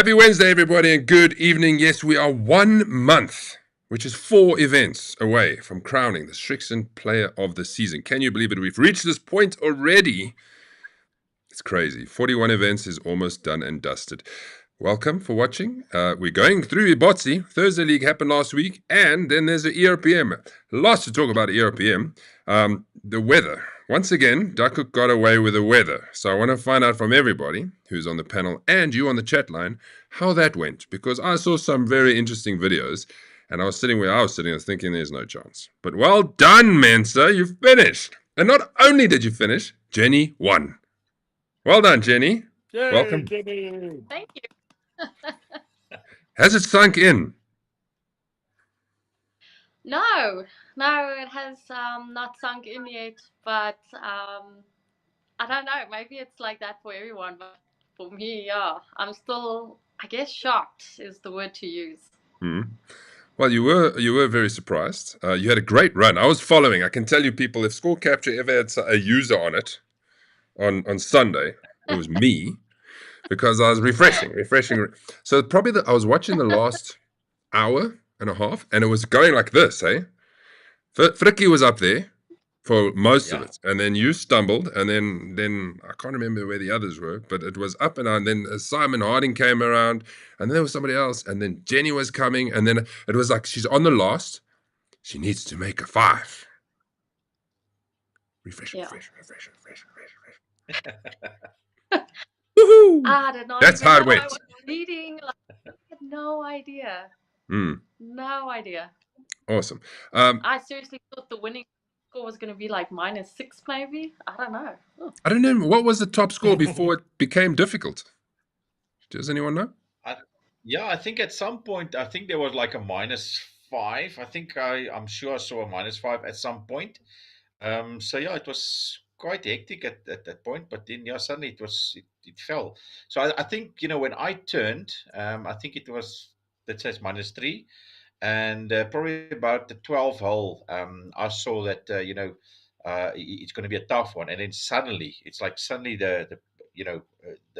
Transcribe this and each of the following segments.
Happy Wednesday, everybody, and good evening. Yes, we are 1 month, which is 4 events away from crowning the Strixon Player of the Season. Can you believe it? We've reached this point already. It's crazy. 41 events is almost done and dusted. Welcome for watching. We're going through Ebotse. Thursday League happened last week, and then there's the ERPM. Lots to talk about ERPM. The weather. Once again, Duckhook got away with the weather. So I want to find out from everybody who's on the panel and you on the chat line how that went. Because I saw some very interesting videos, and I was sitting where I was sitting, I was thinking there's no chance. But well done, Mensa. You finished. And not only did you finish, Jenny won. Well done, Jenny. Yay, welcome. Jenny. Thank you. Has it sunk in? No, it has not sunk in yet, but I don't know, maybe it's like that for everyone, but for me, yeah, I'm still, I guess, shocked is the word to use. Well, you were very surprised. You had a great run. I was following. I can tell you, people, if Score Capture ever had a user on it on Sunday, it was me, because I was refreshing. So probably I was watching the last hour and a half, and it was going like this, eh? Frikkie was up there for most of it, and then you stumbled, and then I can't remember where the others were, but it was up and down. Then Simon Harding came around, and then there was somebody else, and then Jenny was coming, and then it was like she's on the last. She needs to make a 5. Refresh. Woohoo! I did not. That's how it went. I was reading. I had no idea. No idea. Awesome. I seriously thought the winning score was going to be like -6, maybe. I don't know. I don't know. What was the top score before it became difficult? Does anyone know? I think at some point, I think there was like a -5. I think I'm sure I saw a -5 at some point. So yeah, it was quite hectic at that point, but then suddenly it fell. So I think, when I turned, I think it was, let's say it's -3, and probably about the 12th hole, I saw that it's going to be a tough one, and then suddenly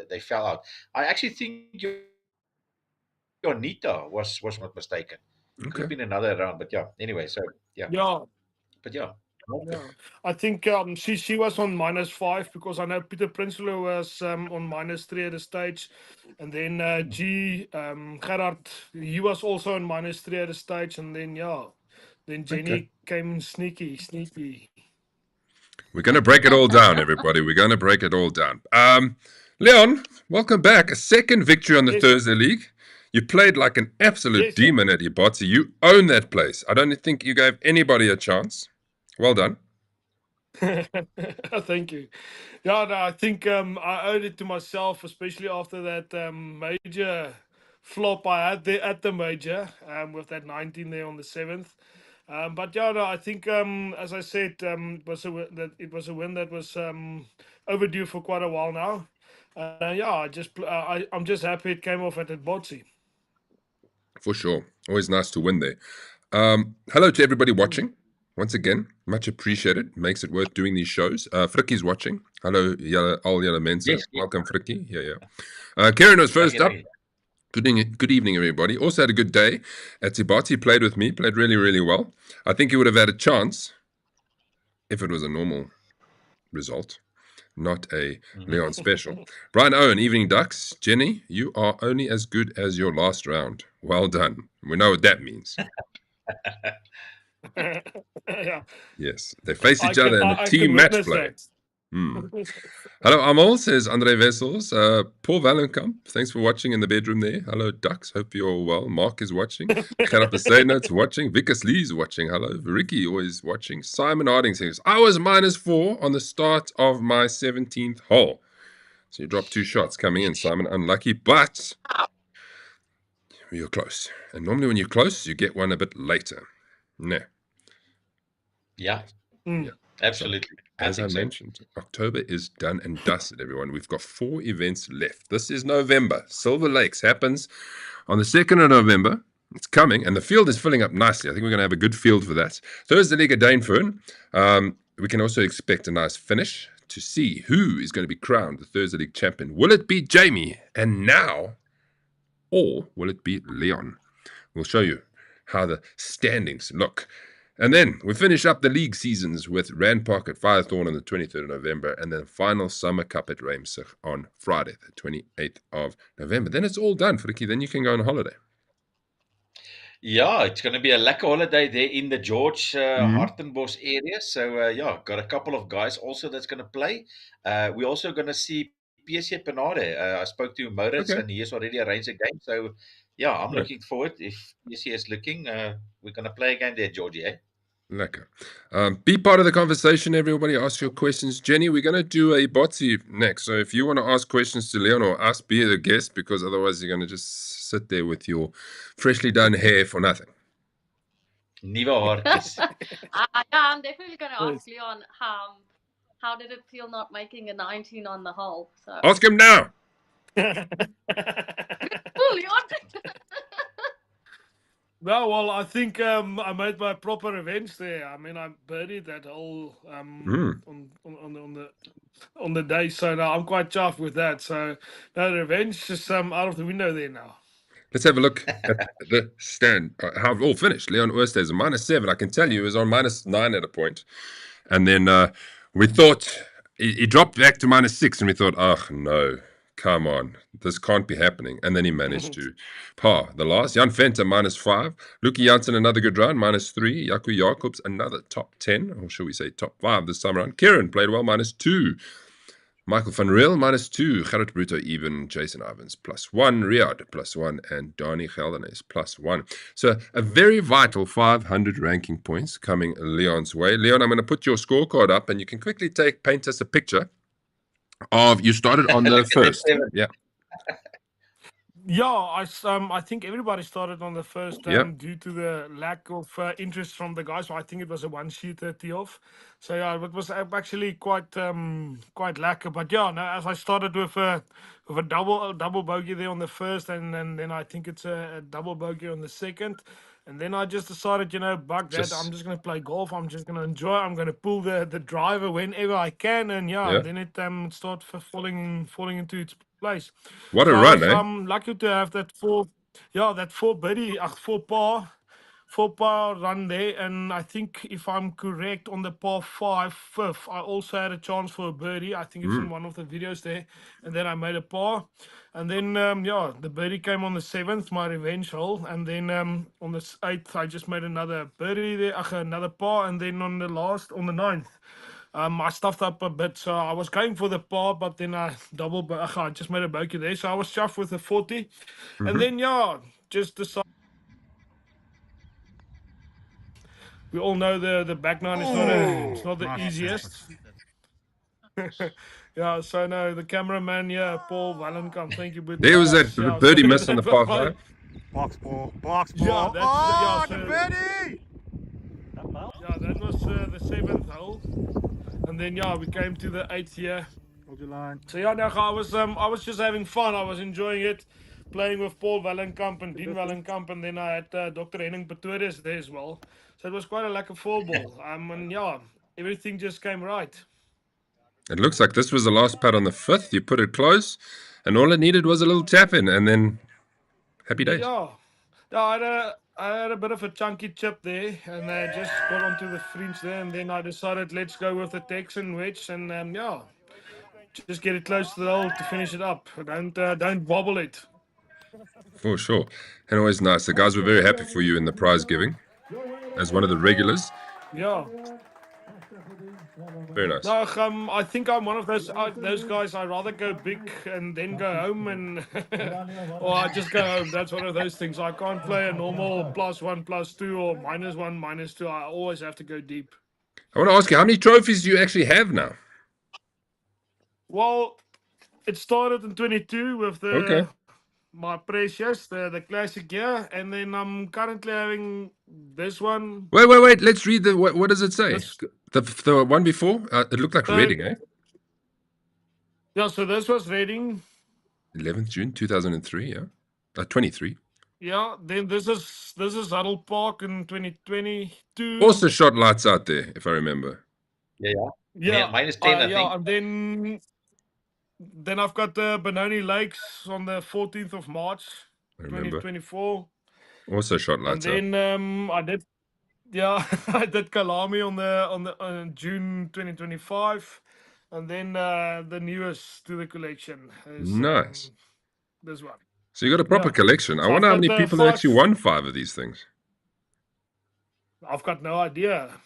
they fell out. I actually think Jonita was not mistaken. Okay. Could have been another round, but anyway, so but I think she was on -5, because I know Peter Prinsloo was on -3 at the stage, and then Gerard, he was on -3 at the stage, and then Jenny came in sneaky. We're going to break it all down, everybody. We're going to break it all down. Leon, welcome back. A second victory on the Thursday League. You played like an absolute demon at Ebotse. You own that place. I don't think you gave anybody a chance. Well done. Thank you. I think I owed it to myself, especially after that major flop I had there at the major, with that 19 there on the 7th. But I think, as I said, it was a win that was overdue for quite a while now. I'm just happy it came off at Ebotse. For sure. Always nice to win there. Hello to everybody watching. Once again, much appreciated. Makes it worth doing these shows. Frikkie's watching. Hello, Yellow Mensa. Yes, welcome, Frikkie. Yeah. Karen was first up. Good evening, everybody. Also had a good day at Ebotse. Played with me. Played really, really well. I think he would have had a chance if it was a normal result, not a Leon special. Brian Owen, Evening Ducks. Jenny, you are only as good as your last round. Well done. We know what that means. Yes, they face each other in a team match play. Hello, Amal, says Andre Wessels. Paul Valenkamp, thanks for watching in the bedroom there. Hello, Ducks, hope you're all well. Mark is watching. Gerard Peseno's watching. Vikas Lee's watching. Hello, Ricky always watching. Simon Harding says, I was -4 on the start of my 17th hole. So you dropped 2 shots coming in, Simon. Unlucky, but you're close. And normally when you're close, you get one a bit later. No. Yeah. Absolutely. As I mentioned, October is done and dusted, everyone. We've got 4 events left. This is November. Silver Lakes happens on the 2nd of November. It's coming, and the field is filling up nicely. I think we're going to have a good field for that. Thursday League at Dainfern. We can also expect a nice finish to see who is going to be crowned the Thursday League champion. Will it be Jamie? And now, or will it be Leon? We'll show you how the standings look. And then we finish up the league seasons with Rand Park at Firethorn on the 23rd of November, and then final Summer Cup at Reimsig on Friday, the 28th of November. Then it's all done, Frikkie. Then you can go on holiday. Yeah, it's going to be a lekker holiday there in the George Mhm. Hartenbos area. So, yeah, got a couple of guys also that's going to play. We're also going to see PSC Penade. I spoke to Moritz Okay. and he has already arranged a game. So, yeah, I'm Right. looking forward. If PSC is looking, we're going to play a game there, Georgie, eh? Lekker. Be part of the conversation, everybody. Ask your questions. Jenny, we're going to do a Ebotse next. So if you want to ask questions to Leon or us, be the guest, because otherwise you're going to just sit there with your freshly done hair for nothing. Nuwe haartjies. Yeah, I'm definitely going to Yes. ask Leon how did it feel not making a 19 on the hole? So Ask him now. oh, Leon. No, well, I think I made my proper revenge there. I mean, I birdied that hole on the day, so now I'm quite chuffed with that. So no, the revenge is out of the window there now. Let's have a look at the stand. How it all finished. Leon Oosthuizen is a -7. I can tell you he was on -9 at a point. And then we thought he dropped back to -6, and we thought, oh, no, come on. This can't be happening. And then he managed to par the last. Jan Venter, -5. Lucky Janssen, another good round, -3. Jaco Jacobs, another top 10, or shall we say top 5 this time around. Kieran played well, -2. Michael van Reel, -2. Gerrit Bruto, even. Jason Ivans, +1. Riyad, +1. And Donnie Geldernes, +1. So a very vital 500 ranking points coming Leon's way. Leon, I'm going to put your scorecard up, and you can quickly paint us a picture of, you started on the Look at that first. seven. Yeah. Yeah, I think everybody started on the first Yep. due to the lack of interest from the guys. So I think it was a one-shooter tee-off. So yeah, it was actually quite lacquer. But yeah, no, as I started with a double bogey there on the first, and then I think it's a double bogey on the second. And then I just decided, bug that. I'm just going to play golf. I'm just going to enjoy. I'm going to pull the driver whenever I can. And Yeah. and then it started falling into its place. What a So run, I eh? was lucky to have that four par run there. And I think if I'm correct, on the par 5 fifth, I also had a chance for a birdie. I think it's in one of the videos there. And then I made a par. And then, the birdie came on the 7th, my revenge hole. And then on the 8th, I just made another birdie there, another par. And then on the 9th, I stuffed up a bit, so I was going for the par, but then I just made a bogey there, so I was chuffed with the 40. And then, just decided. We all know the back nine is not the easiest. Yeah, so no, the cameraman, Paul Wallenkamp, thank you. But There was that birdie miss on the par 5. Box ball, box Yeah, ball. that's the birdie! Yeah, that was the 7th hole. And then we came to the 8th here. Hold your line. So no, I was just having fun. I was enjoying it, playing with Paul Wallenkamp and Dean Wallenkamp, and then I had Dr. Henning Pretorius there as well. So it was quite a lack of full ball. And everything just came right. It looks like this was the last putt on the 5th. You put it close, and all it needed was a little tap in, and then happy days. Yeah, I had a bit of a chunky chip there, and I just got onto the fringe there, and then I decided let's go with the Texan wedge, and just get it close to the hole to finish it up. Don't wobble it. For sure. And always nice. The guys were very happy for you in the prize giving as one of the regulars. Yeah. Very nice. No, I think I'm one of those guys. I'd rather go big and then go home, and or I just go home. That's one of those things. I can't play a normal +1, +2, or -1, -2. I always have to go deep. I want to ask you, how many trophies do you actually have now? Well, it started in 22 with my precious, the classic year, and then I'm currently having this one. Wait. Let's read what does it say? The one before? It looked like Reading, eh? Yeah, so this was Reading. 11th June 2003, yeah. 23. Yeah, then this is Huddle Park in 2022. Also shot lights out there, if I remember. Yeah. Minus 10, I think. And then I've got the Benoni Lakes on the 14th of March. I remember. 2024. Also shot And lights out. then I did, yeah, I did Kalami on June 2025, and then the newest to the collection is Nice. this one. So you got a proper Yeah. collection. I So I've wonder how got many the people have actually 5. won 5 of these things. I've got no idea,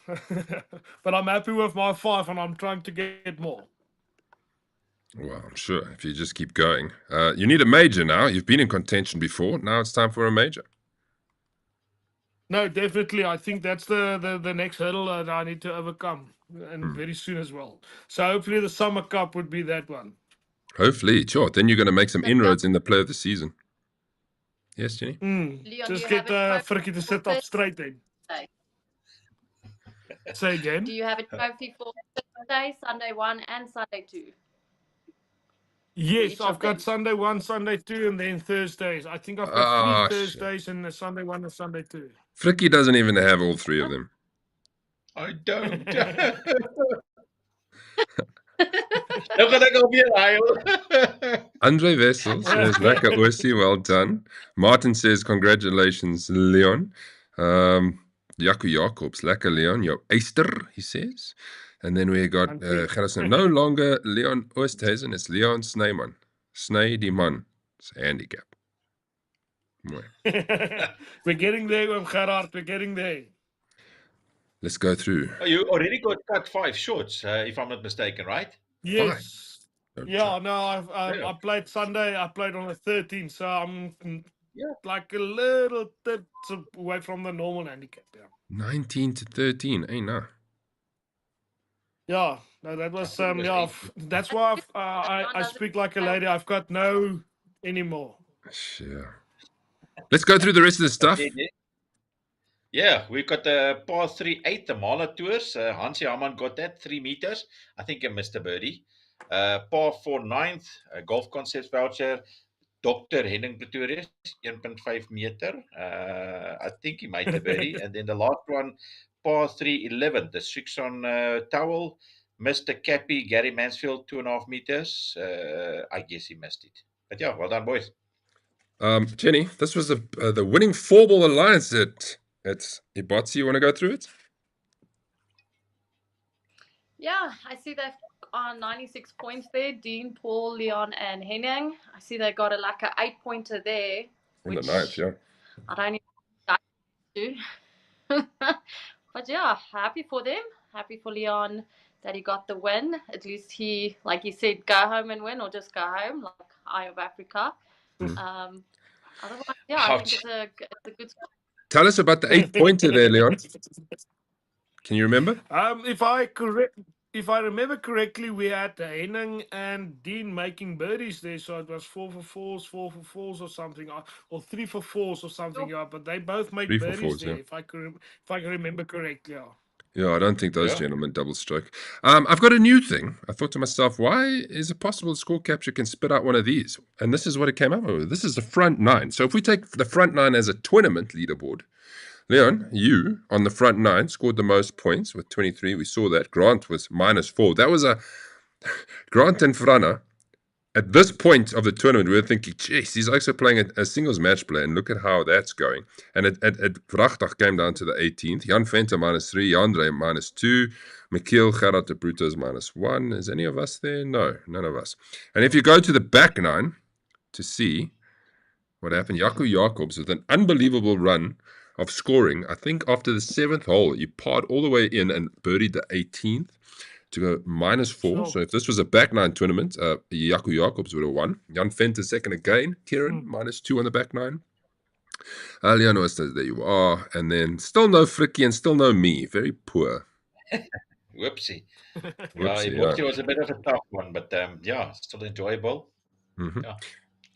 but I'm happy with my 5, and I'm trying to get more. Well, I'm sure if you just keep going. You need a major now. You've been in contention before. Now it's time for a major. No, definitely. I think that's the next hurdle that I need to overcome, and very soon as well. So hopefully the Summer Cup would be that one. Hopefully, sure. Then you're going to make some So, inroads in the play of the season. Yes, Jenny? Leon, do Just you get have a trophy Frikkie to for sit up straight then. Thursday? Say Do again. you have a trophy for Thursday, Sunday 1, and Sunday 2? Yes, each I've of got them? Sunday 1, Sunday 2, and then Thursdays. I think I've got 3 Ah, shit. Thursdays and a Sunday 1 and Sunday 2. Frikkie doesn't even have all 3 of them. I don't. Nou gaan ek alweer huil. Andre Vessel says, Lekker Osie, well done. Martin says, congratulations, Leon. Jaco Jacobs, Lekker Leon, your Easter, he says. And then we got Gerrit, no longer Leon Oosthuizen, it's Leon Snyman. Sny die man. It's a handicap. Mooi. We're getting there, Gerard. We're getting there. Let's go through. Oh, you already got 5 shots, if I'm not mistaken, right? Yes. Don't Yeah, joke. no, I played Sunday. I played on the 13th, so I'm like a little bit away from the normal handicap. Yeah. 19 to 13. Hey, no. Yeah, no, that was thought it was yeah. 18. That's why I speak like a lady. I've got no anymore. Sure. Let's go through the rest of the stuff. Yeah, we've got the par 3-8, the Mala Tours. Hansie Hamann got that, 3 meters. I think he missed a birdie. Par 4 9th, Golf Concepts voucher. Dr. Henning Pretorius, 1.5 meter. I think he made the birdie. And then the last one, par 3 11th, the Strixon towel. Mr. Cappy, Gary Mansfield, 2.5 meters. I guess he missed it. But yeah, well done, boys. Jenny, this was the winning 4-ball alliance at Ebotse. You want to go through it? Yeah, I see they've on 96 points there. Dean, Paul, Leon, and Henning. I see they got a 8-pointer there. On the 9th, yeah. I don't even do. But yeah, happy for them. Happy for Leon that he got the win. At least he, like he said, go home and win, or just go home, like Eye of Africa. Otherwise, yeah, I think it's a good score. Tell us about the 8-pointer there, Leon. Can you remember? If I remember correctly, we had Henning and Dean making birdies there, so it was 4 for 4s or something, or 3 for 4s or something. Yeah, but they both made 3 for birdies 4s, there. yeah. If I can remember correctly, yeah. Yeah, I don't think those gentlemen double stroke. I've got a new thing. I thought to myself, why is it possible Score Capture can spit out one of these? And this is what it came up with. This is the front 9. So if we take the front 9 as a tournament leaderboard, Leon, you on the front 9 scored the most points with 23. We saw that. Grant was -4. That was a Grant and Frana. At this point of the tournament, we were thinking, geez, he's also playing a singles match play, and look at how that's going. And it Vrachtig came down to the 18th. Jan Venter -3, Jandre -2, Michiel Gerard de Bruto's -1. Is any of us there? No, none of us. And if you go to the back 9 to see what happened, Jaco Jacobs with an unbelievable run of scoring. I think after the 7th hole, he parred all the way in and birdied the 18th. To go -4. Sure. So if this was a back 9 tournament, Jaco Jacobs would have won. Jan Venter second again. Kieran -2 on the back 9. Leon Oosthuizen, there you are. And then still no Frikkie and still no me. Very poor. Whoopsie. Whoopsie, Ebotse was a bit of a tough one, but yeah, still enjoyable. Mm-hmm. Yeah.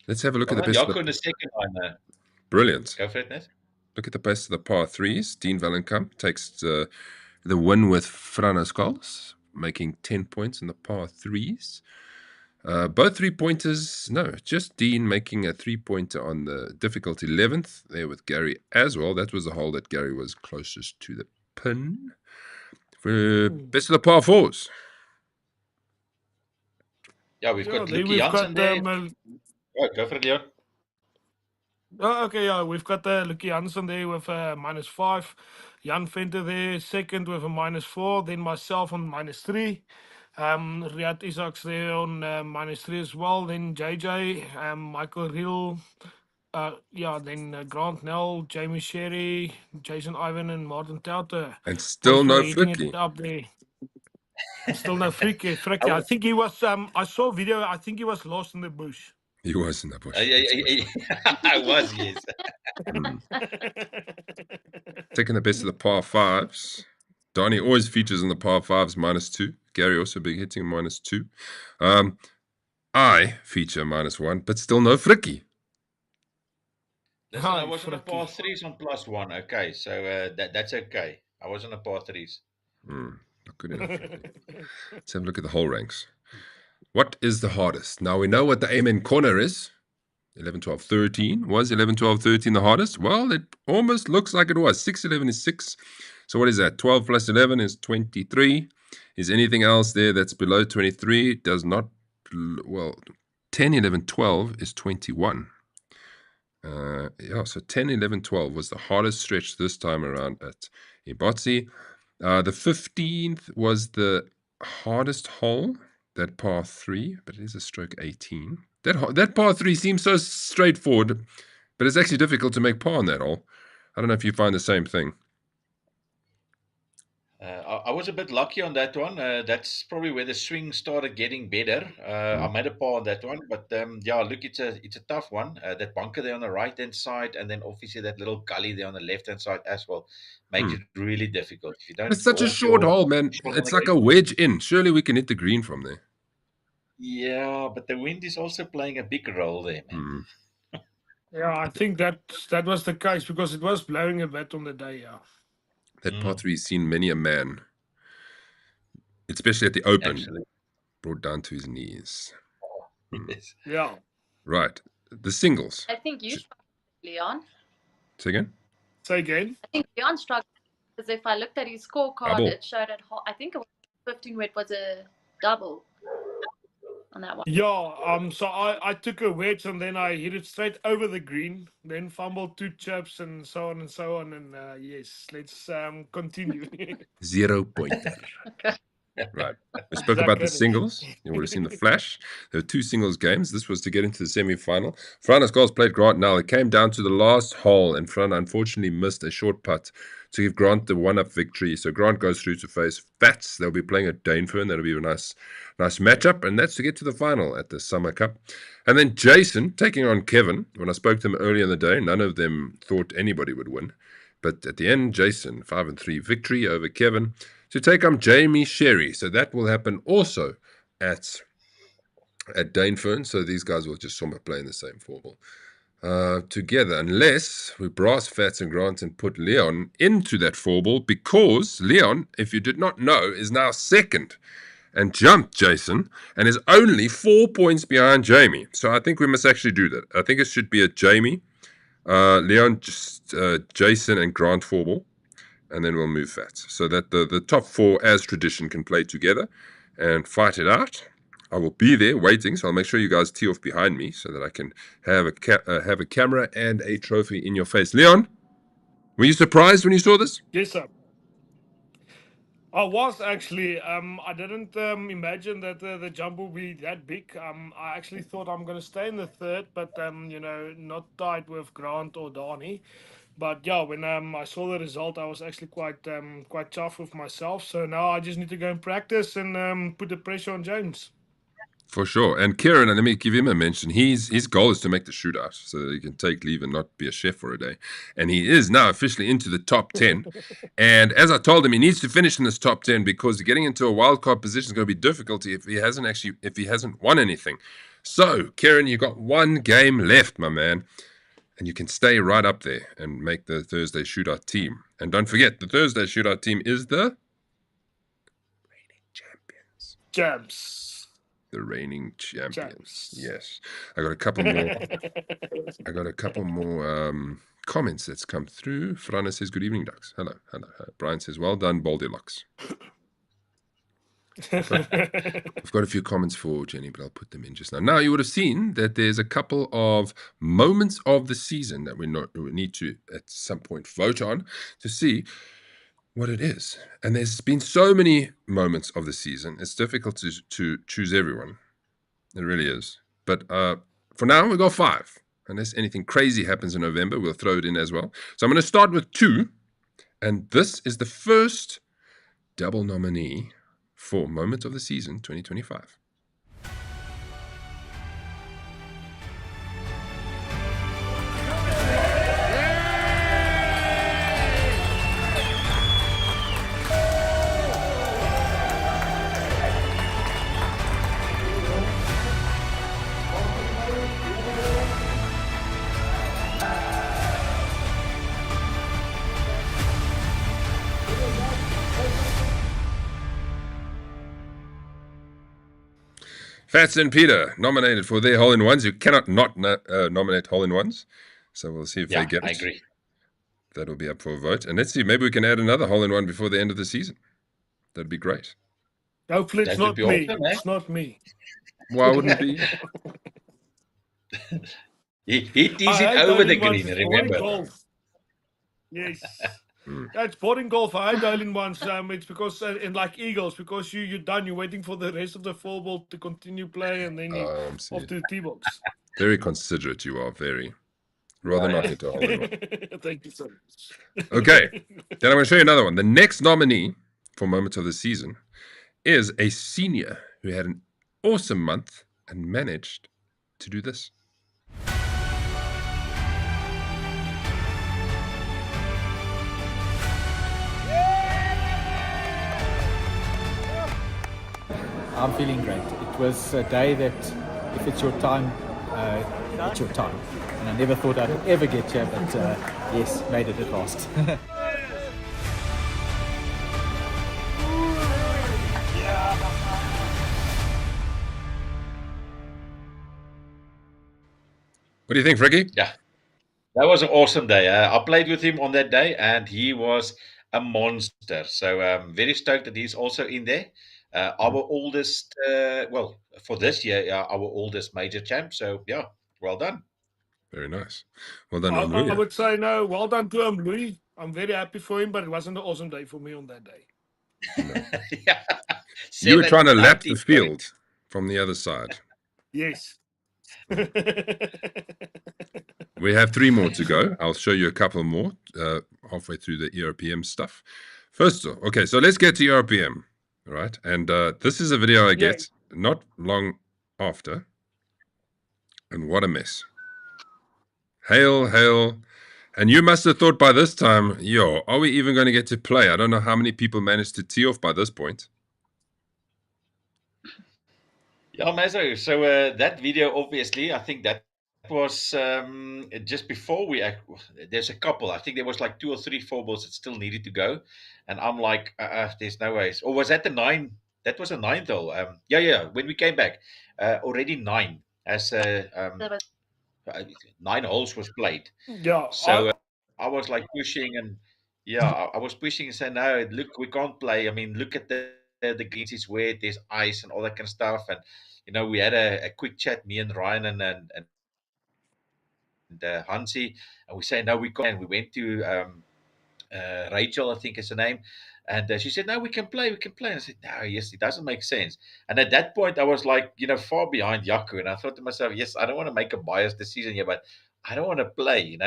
Let's have a look at the best. Jaco in the second line. Brilliant. Go for it, Ness. Look at the best of the par 3s. Dean Vellenkamp takes the win with Frana Skulls, making 10 points in the par 3s. Both 3-pointers, no, just Dean making a 3-pointer on the difficulty 11th there with Gary as well. That was the hole that Gary was closest to the pin. For best of the par 4s. Yeah, we've got Lucky Jansen there. Go for it, Leon. Oh, okay, yeah, we've got Lucky Hansen there with -5. Jan Venter there, second with a -4. Then myself on -3. Riyad Isaacs there on -3 as well. Then JJ, Michael Riel, yeah, then Grant Nell, Jamie Sherry, Jason Ivan, and Martin Tauter. And still Also no hitting it Flicky. up there. And still no Fricky. I I wa- think he was, I saw a video, I think he was lost in the bush. He was in the bush. yeah, That's for yeah, sure. yeah. I was, yes. Hmm. Taking the best of the par fives. Donnie always features in the par fives -2. Gary also big hitting -2. I feature -1, but still no Fricky. Listen, I Hi, was on a par Fricky. threes on +1. Okay, so that's okay. I was on a par threes. Not good enough, Fricky. Let's have a look at the whole ranks. What is the hardest? Now we know what the amen corner is. 11, 12, 13. Was 11, 12, 13 the hardest? Well, it almost looks like it was. 6, 11 is 6. So what is that? 12 plus 11 is 23. Is anything else there that's below 23? Does not, well, 10, 11, 12 is 21. Yeah, so 10, 11, 12 was the hardest stretch this time around at Ebotse. The 15th was the hardest hole, that par 3, but it is a stroke 18. That par 3 seems so straightforward, but it's actually difficult to make par on that hole. I don't know if you find the same thing. I was a bit lucky on that one. That's probably where the swing started getting better. I made a par on that one, but yeah, look, it's a tough one. That bunker there on the right hand side, and then obviously that little gully there on the left hand side as well, makes it really difficult. If you don't It's such a hold short your hole, man. shot on the It's like green. a wedge in. Surely we can hit the green from there. Yeah, but the wind is also playing a big role there, man. Yeah, I think that was the case because it was blowing a bit on the day, yeah. That par 3 has seen many a man, especially at the Open, Absolutely. brought down to his knees. Yes. Yeah. Right. The singles. I think you struggled, Leon. Say again? Say again. I think Leon struggled because if I looked at his scorecard, Double. it showed at I think it was 15 where it was a double on that one. Yeah, so I took a wedge and then I hit it straight over the green, then fumbled 2 chips and so on and so on. And yes, let's continue. 0-pointer. Okay. Right. We spoke about the Exactly. singles. You would have seen the flash. There were 2 singles games. This was to get into the semi-final. Frana's Girls played Grant now. It came down to the last hole, and Frana unfortunately missed a short putt to give Grant the one-up victory. So Grant goes through to face Fats. They'll be playing at Danefern. That'll be a nice matchup, and that's to get to the final at the Summer Cup. And then Jason taking on Kevin. When I spoke to them earlier in the day, none of them thought anybody would win. But at the end, Jason, 5-3 victory over Kevin to take on Jamie Sherry. So that will happen also at Danefern. So these guys will just somewhat play in the same formal together, unless we brass Fats and Grant and put Leon into that four-ball, because Leon, if you did not know, is now second and jumped Jason and is only 4 points behind Jamie. So I think we must actually do that. I think it should be a Jamie, Leon, Jason, and Grant four-ball, and then we'll move Fats. So that the top 4, as tradition, can play together and fight it out. I will be there waiting, so I'll make sure you guys tee off behind me so that I can have a camera and a trophy in your face. Leon, were you surprised when you saw this? Yes, sir. I was actually. I didn't imagine that the jump will be that big. I actually thought I'm going to stay in the third, but not tied with Grant or Donnie. But yeah, when I saw the result, I was actually quite tough with myself. So now I just need to go and practice and put the pressure on James. For sure. And Kieran, let me give him a mention. His goal is to make the shootout so that he can take leave and not be a chef for a day. And he is now officially into the top 10. And as I told him, he needs to finish in this top 10 because getting into a wild card position is going to be difficult if he hasn't won anything. So, Kieran, you got 1 game left, my man. And you can stay right up there and make the Thursday shootout team. And don't forget, the Thursday shootout team is the reigning champions. Champs. The reigning champions. Champs. Yes. I got a couple more comments that's come through. Frana says, good evening, Ducks. Hello. Brian says, well done, Goldilocks. I've got a few comments for Jenny, but I'll put them in just now. Now, you would have seen that there's a couple of moments of the season that we need to, at some point, vote on to see what it is. And there's been so many moments of the season, it's difficult to choose everyone. It really is. But for now, we'll go 5. Unless anything crazy happens in November, we'll throw it in as well. So I'm going to start with 2. And this is the first double nominee for Moment of the Season 2025. Fats and Peter nominated for their hole-in-ones. You cannot not nominate hole-in-ones. So we'll see if they get it. I agree. That'll be up for a vote. And let's see, maybe we can add another hole-in-one before the end of the season. That'd be great. Hopefully it's That would not be me. awesome, eh? It's not me. Why wouldn't it be? He hit I it hate over the hole-in-ones. green, It's boring remember? golf. Yes. That's boring golf. I hate hole-in-ones. It's because in like Eagles, because you're done. You're waiting for the rest of the 4-ball to continue play, and then you See. off to the tee box. Very considerate you are, very. Rather not hit a hole-in-one. Thank you so much. Okay, then I'm going to show you another one. The next nominee for Moment of the Season is a senior who had an awesome month and managed to do this. I'm feeling great. It was a day that, if it's your time, it's your time. And I never thought I'd ever get here, but yes, made it at last. What do you think, Fricky? Yeah, that was an awesome day. I played with him on that day, and he was a monster. So I'm very stoked that he's also in there. Our oldest, well, for this year, our oldest major champ. So yeah, well done. Very nice. Well done, I Louis. would say no. Well done to him, Louis. I'm very happy for him, but it wasn't an awesome day for me on that day. Yeah. You were trying to lap 790 the field from the other side. Yes. We have 3 more to go. I'll show you a couple more halfway through the ERPM stuff. First, okay, so let's get to ERPM, right? And this is a video I get not long after. And what a mess. Hail, hail. And you must have thought by this time, yo, are we even going to get to play? I don't know how many people managed to tee off by this point. Yeah, Mazo. So that video, obviously, I think that was just before there's a couple. I think there was like 2 or 3 4-balls that still needed to go. And I'm like, there's no ways. Or was that the 9? That was a 9th hole. Yeah. When we came back, already 9 as 9 holes was played. Yeah. So I was like pushing, and I was pushing and saying, no, look, we can't play. I mean, look at the greens is wet, there's ice and all that kind of stuff. And we had a quick chat, me and Ryan and Hansi, and we say, no, we can't. And we went to Rachel, I think is her name. And she said, no, we can play. And I said, no, yes, it doesn't make sense. And at that point, I was like, far behind Yaku. And I thought to myself, yes, I don't want to make a biased decision here, but I don't want to play,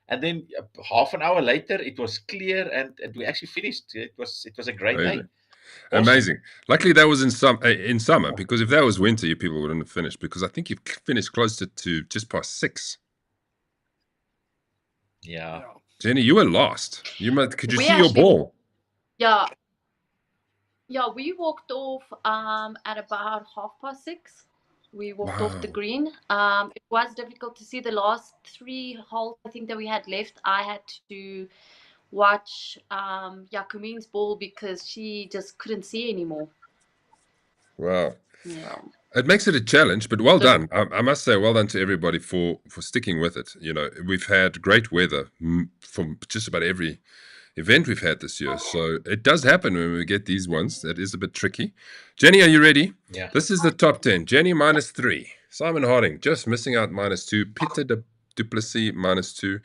And then half an hour later, it was clear, and we actually finished. It was a great day. Awesome. Amazing. Luckily, that was in summer, because if that was winter, you people wouldn't have finished. Because I think you finished closer to just past 6. Yeah. Jenny, you were lost. Could you see your ball? Yeah. Yeah, we walked off at about 6:30. We walked off the green. It was difficult to see the last 3 holes, I think, that we had left. I had to watch Yakumin's ball because she just couldn't see anymore. Wow. Yeah. It makes it a challenge, but well done. I must say, well done to everybody for sticking with it. We've had great weather from just about every event we've had this year. So it does happen when we get these ones. That is a bit tricky. Jenny, are you ready? Yeah. This is the top 10. Jenny, -3. Simon Harding, just missing out, -2. Peter du Plessis, -2.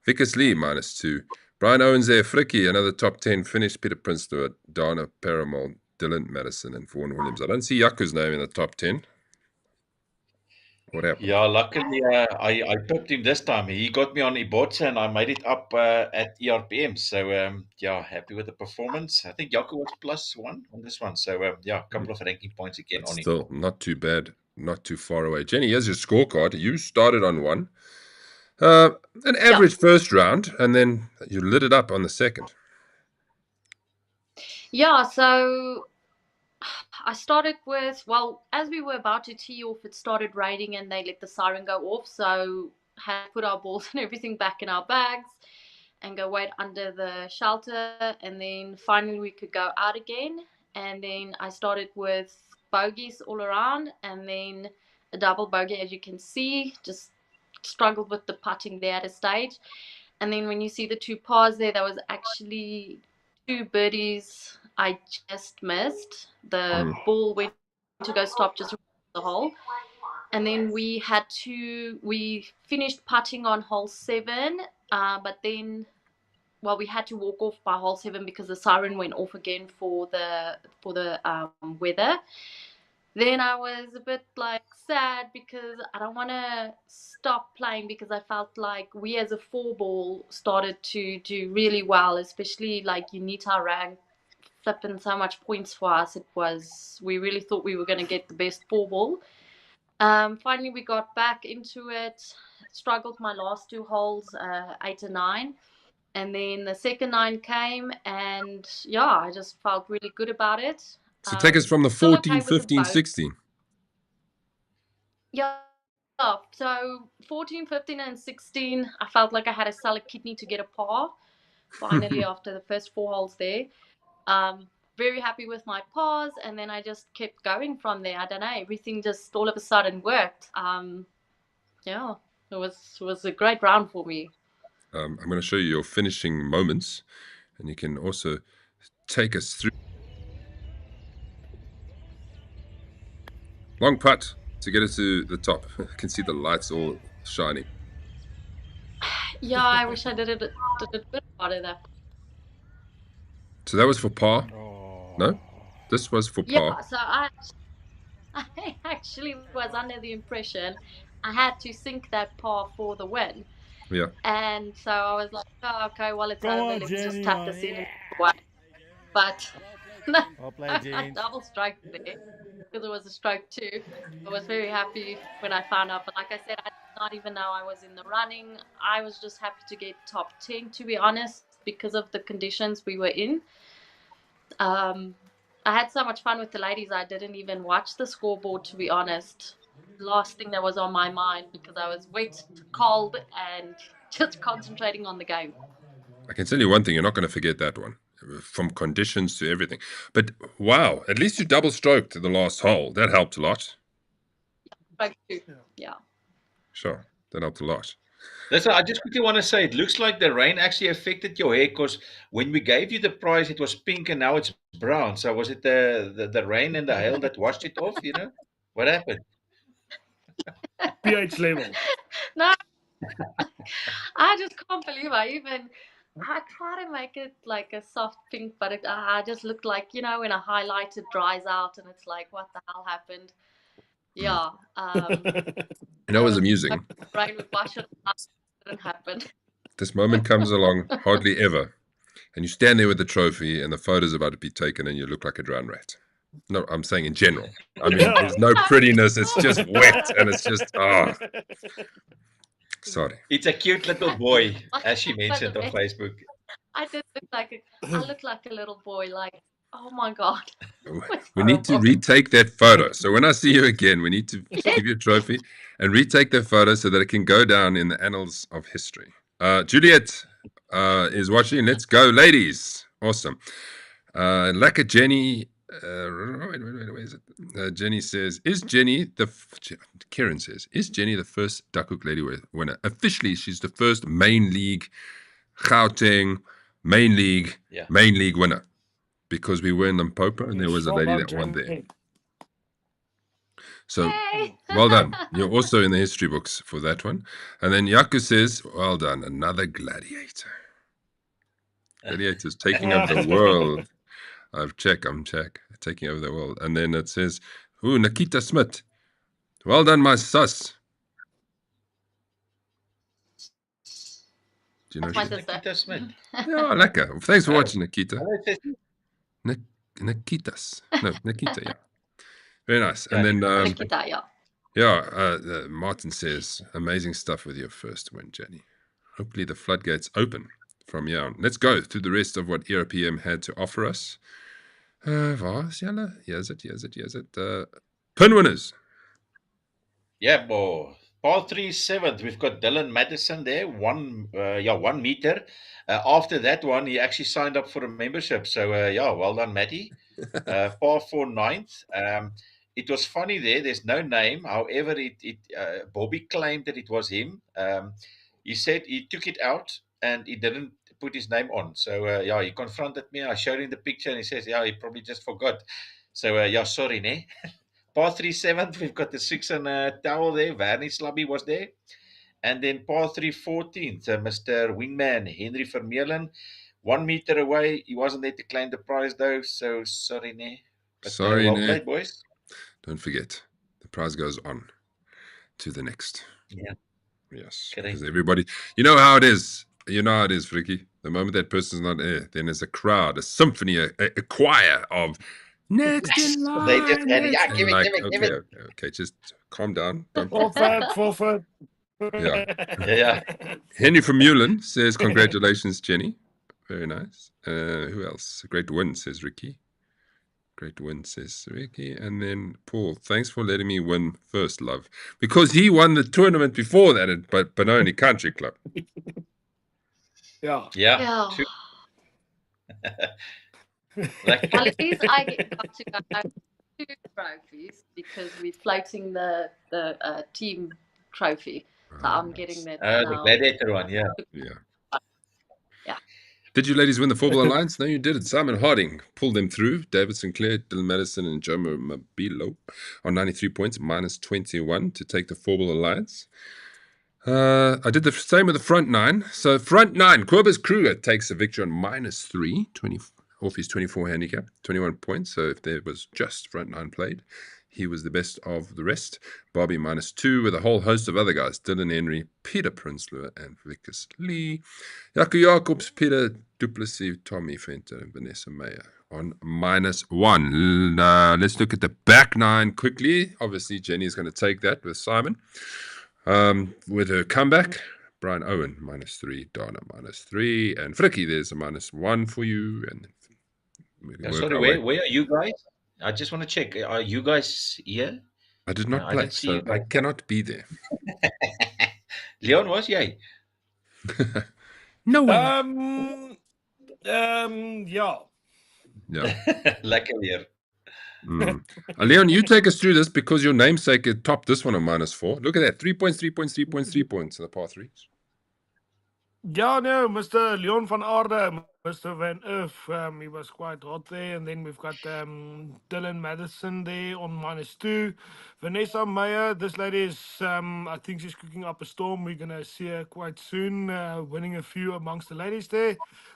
Vickers Lee, -2. Brian Owens there, Fricky, another top 10 finish. Peter Prince Stewart, Dana Paramount, Dylan Madison, and Vaughan Williams. I don't see Yaku's name in the top 10. What happened? Yeah, luckily I pipped him this time. He got me on Ebotse and I made it up at ERPM. So yeah, happy with the performance. I think Jaco was +1 on this one. So yeah, a couple of ranking points again But on him. still, not too bad, not too far away. Jenny, here's your scorecard. You started on 1. An average first round, and then you lit it up on the second. Yeah, so I started with, well, as we were about to tee off, it started raining and they let the siren go off. So had to put our balls and everything back in our bags and go wait under the shelter. And then finally we could go out again. And then I started with bogeys all around and then a double bogey, as you can see, just struggled with the putting there at a stage. And then when you see the 2 pars there was actually 2 birdies I just missed. The ball went to go stop just the hole. And then we finished putting on hole 7, but then, well, we had to walk off by hole 7 because the siren went off again for the weather. Then I was a bit like sad because I don't want to stop playing because I felt like we as a 4-ball started to do really well, especially like Unita rank flipping so much points for us. We really thought we were going to get the best 4-ball. Finally, we got back into it, struggled my last 2 holes, 8 and 9. And then the second 9 came and yeah, I just felt really good about it. So take us from the still 14, okay with the 15, boat. 16. Yeah. So 14, 15, and 16, I felt like I had to sell a kidney to get a par. Finally, after the first 4 holes there. Very happy with my pars, and then I just kept going from there. I don't know, everything just all of a sudden worked. Yeah, it was a great round for me. I'm going to show you your finishing moments, and you can also take us through. Long putt to get it to the top. I can see the lights all shining. Yeah, I wish I did a bit harder that. So that was for par? Oh. No? This was for par? Yeah, so I actually was under the impression I had to sink that par for the win. Yeah. And so I was like, oh, okay, well, it's Go over. on, Let's Jenny, just tap man. this in Yeah. and one. But no, Well played, I Jean. double stroked there because it was a stroke 2. I was very happy when I found out. But like I said, I did not even know I was in the running. I was just happy to get top 10, to be honest, because of the conditions we were in. I had so much fun with the ladies, I didn't even watch the scoreboard, to be honest. Last thing that was on my mind because I was wet, cold, and just concentrating on the game. I can tell you one thing, you're not going to forget that one. From conditions to everything. But wow, at least you double stroked the last hole. That helped a lot. Yeah. Sure, that helped a lot. Listen, I just quickly want to say, it looks like the rain actually affected your hair because when we gave you the prize, it was pink and now it's brown. So was it the rain and the hail that washed it off, you know? What happened? pH level. No, I just can't believe I try to make it like a soft pink, but I just looked like, you know, when a highlighter dries out and it's like, what the hell happened? Yeah. You know, it was amusing. Rain would wash it out. It didn't happen. This moment comes along hardly ever. And you stand there with the trophy and the photo's about to be taken and you look like a drowned rat. No, I'm saying in general. I mean, there's no prettiness. It's just wet and it's just, sorry. It's a cute little boy, as she mentioned on Facebook. I look like a little boy, like, oh my God. We need to retake that photo. So when I see you again, we need to give you a trophy and retake that photo so that it can go down in the annals of history. Juliet is watching. Let's go, ladies. Awesome. Laka Jenny. Where is it? Jenny says, Karen says, is Jenny the first Duckhook lady winner? Officially, she's the first main league Gauteng main league Yeah. winner, because we were in Limpopo and there Yes, was a well lady done, that won there. Jenny. So Yay! well done. You're also in the history books for that one. And then Yaku says, well done, another gladiator. Gladiators taking over the world. I'm check, taking over the world. And then it says, ooh, Nikita Smith. Well done, my sus. Do you know That's my she? sister. Nikita Smith. Yeah, lekker. Thanks for watching, Nikita. Hello, Tessie. Nikitas. No, Nikita, yeah. Very nice. Yeah, And then, Nikita, yeah. Martin says, amazing stuff with your first win, Jenny. Hopefully the floodgates open from here on. Let's go through the rest of what ERPM had to offer us. Waar is julle? Here's it. Pin winners. Yeah, boy. Par 3 7th, we've got Dylan Madison there, 1 meter. After that one, he actually signed up for a membership. So, well done, Matty. Par 4 9th. It was funny there. There's no name. However, Bobby claimed that it was him. He said he took it out and he didn't put his name on. So, he confronted me. I showed him the picture and he says, he probably just forgot. So, sorry, ne? Par 3 7th, we've got the 6 and a towel there. Varney Slubby was there. And then par 3 14th, Mr. Wingman, Henry Vermeulen, 1 meter away. He wasn't there to claim the prize, though. So, sorry, ne? But Sorry, well ne. played, boys. Don't forget, the prize goes on to the next. Yeah. Yes. Correct. Because everybody, you know how it is. You know how it is, Fricky. The moment that person's not there, then there's a crowd, a symphony, a choir of next in line. They just had it. Yeah, And give it. okay, just calm down. Don't Forfeit. Yeah. Yeah. Henry from Mullen says, congratulations, Jenny. Very nice. Who else? Great win, says Ricky. Great win, says Ricky. And then Paul, thanks for letting me win first, love. Because he won the tournament before that at Benoni Country Club. Yeah. Yeah. True. Like, Well, at least I got to go 2 trophies because we're floating the team trophy. So I'm getting that the now. gladiator one, yeah. Yeah. Yeah. Did you ladies win the 4 Ball Alliance? No, you did it. Simon Harding pulled them through. David Sinclair, Dylan Madison, and Jomo Mabilo on 93 points, minus 21 to take the 4 Ball Alliance. I did the same with the front 9. So front 9, Corbus Kruger takes a victory on minus 3, 20, off his 24 handicap, 21 points. So if there was just front 9 played, he was the best of the rest. Bobby minus 2 with a whole host of other guys. Dylan Henry, Peter Prinsloo, and Vickers Lee. Jaco Jacobs, Peter Duplessis, Tommy Fenter, and Vanessa Meyer on minus 1. Let's look at the back 9 quickly. Obviously, Jenny is going to take that with Simon. With her comeback, Brian Owen, minus 3, Donna, minus 3, and Fricky, there's a minus 1 for you. And sorry, where are you guys? I just want to check. Are you guys here? I did not play, so I cannot be there. Leon, was jy? No way. Yeah. Lekker weer. Leon, you take us through this because your namesake topped this one on minus 4. Look at that. 3 points, 3 points, 3 points, 3 points in the par 3s. Yeah, no, Mr. Leon van Aarde, Mr. Van Earth, he was quite hot there. And then we've got Dylan Madison there on minus 2. Vanessa Meyer, this lady is, I think she's cooking up a storm. We're going to see her quite soon, winning a few amongst the ladies there.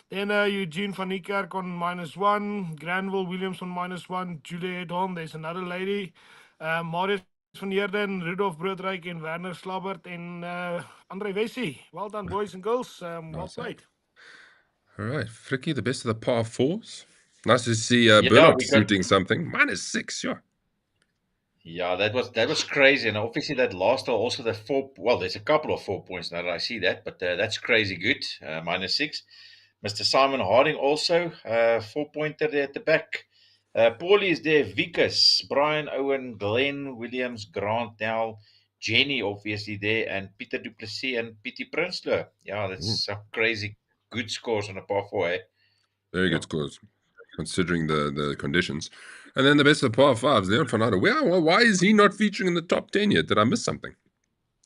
Then Eugene van Niekerk on minus 1. Granville Williams on minus 1. Julia Edholm, there's another lady. Marius van Heerden, Rudolf Broodryk, and Werner Slabbert, and Andre Wessie. Well done, boys and girls. Well played. All right. Fricky, the best of the par 4s. Nice to see Burlock shooting something. Minus 6, sure. Yeah, that was crazy. And obviously that last hole, also the 4, well, there's a couple of 4 points now that I see that, but that's crazy good. Minus 6. Mr. Simon Harding also, 4-pointer there at the back. Paulie is there, Vickers, Brian Owen, Glenn Williams, Grant Nell, Jenny obviously there, and Peter Duplessis and Pietie Prinsloo. Yeah, that's some crazy good scores on a par 4, eh? Very good scores, considering the conditions. And then the best of the par 5s, Leon van Aarde. Well, why is he not featuring in the top 10 yet? Did I miss something?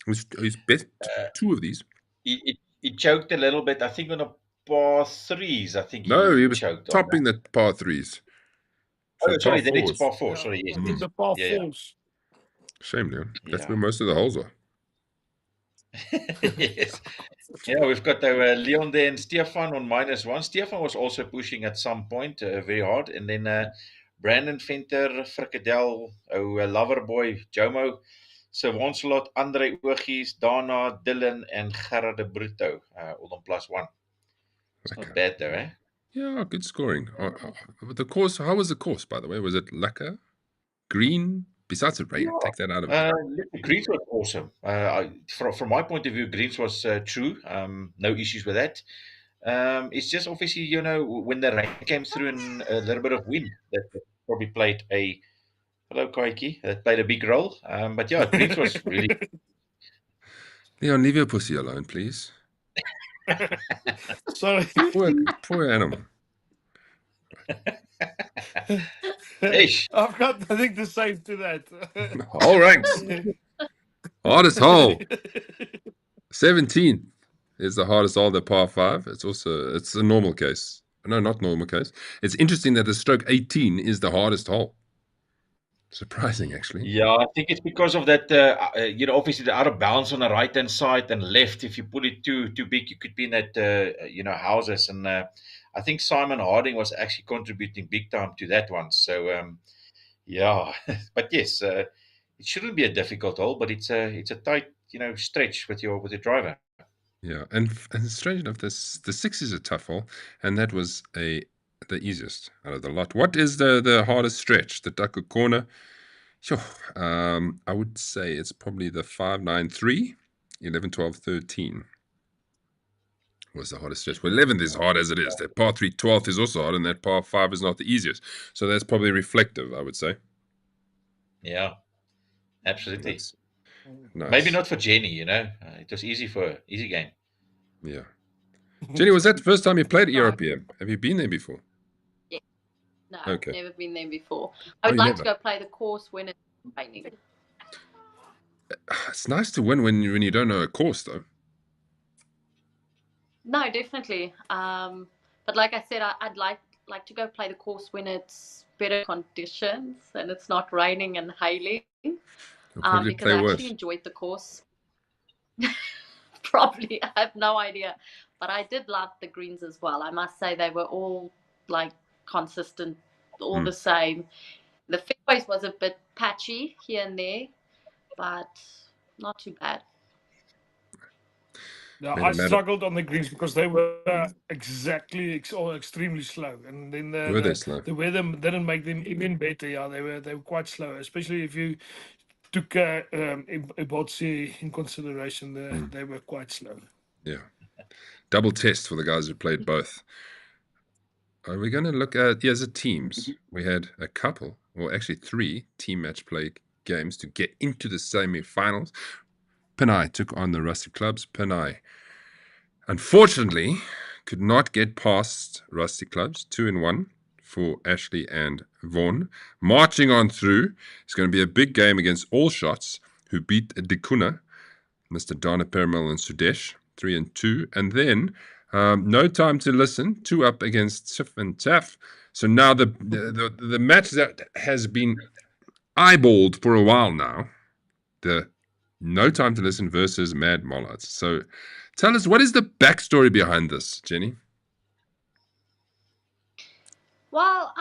He's best 2 of these. He choked a little bit. I think on a par threes. I think No, he was choked on that. topping the par threes. So Oh, sorry, par then it's fours. par four. Yeah, Sorry, yes, I think yes. the par Yeah, yeah. fours. Shame, Leon. That's Yeah. where most of the holes are. Yes. Yeah, we've got Leon there and Stefan on -1. Stefan was also pushing at some point very hard. And then Brandon Venter, Frikadel, Loverboy, Jomo, Sir Wancelot, Andre Ogies, Dana, Dylan, and Gerard de Brutto, all on +1. It's not Okay. bad though, eh? Yeah, good scoring. The course, how was the course, by the way? Was it lacquer? Green? Besides the rain, take that out of it. The greens was awesome. From my point of view, greens was true. No issues with that. It's just obviously, when the rain came through and a little bit of wind, that probably played a hello, Koiki, that played a big role. But yeah, greens was really Leon, leave your pussy alone, please. Sorry. Poor animal. ish. I've got nothing to say to that. All ranks. Hardest hole. 17th is the hardest hole, the par 5. It's a normal case. No, not normal case. It's interesting that the stroke 18 is the hardest hole. Surprising, actually. Yeah, I think it's because of that. Obviously the out of bounds on the right hand side and left. If you put it too big, you could be in that houses. And I think Simon Harding was actually contributing big time to that one. So yeah, but yes, it shouldn't be a difficult hole, but it's a tight stretch with your driver. Yeah, and strange enough, the 6 is a tough hole, and that was the easiest out of the lot. What is the hardest stretch? The Duckhook corner? Sure. I would say it's probably the 5, 9, 3, 11, 12, 13 was the hardest stretch. Well, 11th is hard as it is. That par 3, 12th is also hard, and that par 5 is not the easiest. So that's probably reflective, I would say. Yeah, absolutely. That's nice. Maybe not for Jenny, it was easy for her, easy game. Yeah. Jenny, was that the first time you played ERPM? Have you been there before? Yeah. No, Okay. never been there before. I would like to go play the course when it's raining. It's nice to win when you don't know a course, though. No, definitely. But like I said, I'd like to go play the course when it's better conditions and it's not raining and hailing. You'll probably because play I worse. actually enjoyed the course. Probably, I have no idea. But I did love the greens as well. I must say they were all like consistent, all the same. The fairways was a bit patchy here and there, but not too bad. No, I struggled on the greens because they were extremely slow, and then the weather didn't make them even better. Yeah, they were quite slow, especially if you took Ebotse in consideration. They were quite slow. Yeah, double test for the guys who played both. Are we going to look at the teams? We had a couple, or actually 3 team match play games to get into the semi-finals. Penai took on the Rusty Clubs. Penai, unfortunately, could not get past Rusty Clubs. 2-1 for Ashley and Vaughan. Marching on through, it's going to be a big game against All Shots, who beat Dikuna, Mr. Dana Perumal and Sudesh, 3-2. And then No Time to Listen, 2 up against Tiff and Taff. So now the match that has been eyeballed for a while now, the No Time to Listen versus Mad Mollards. So tell us, what is the backstory behind this, Jenny? Well,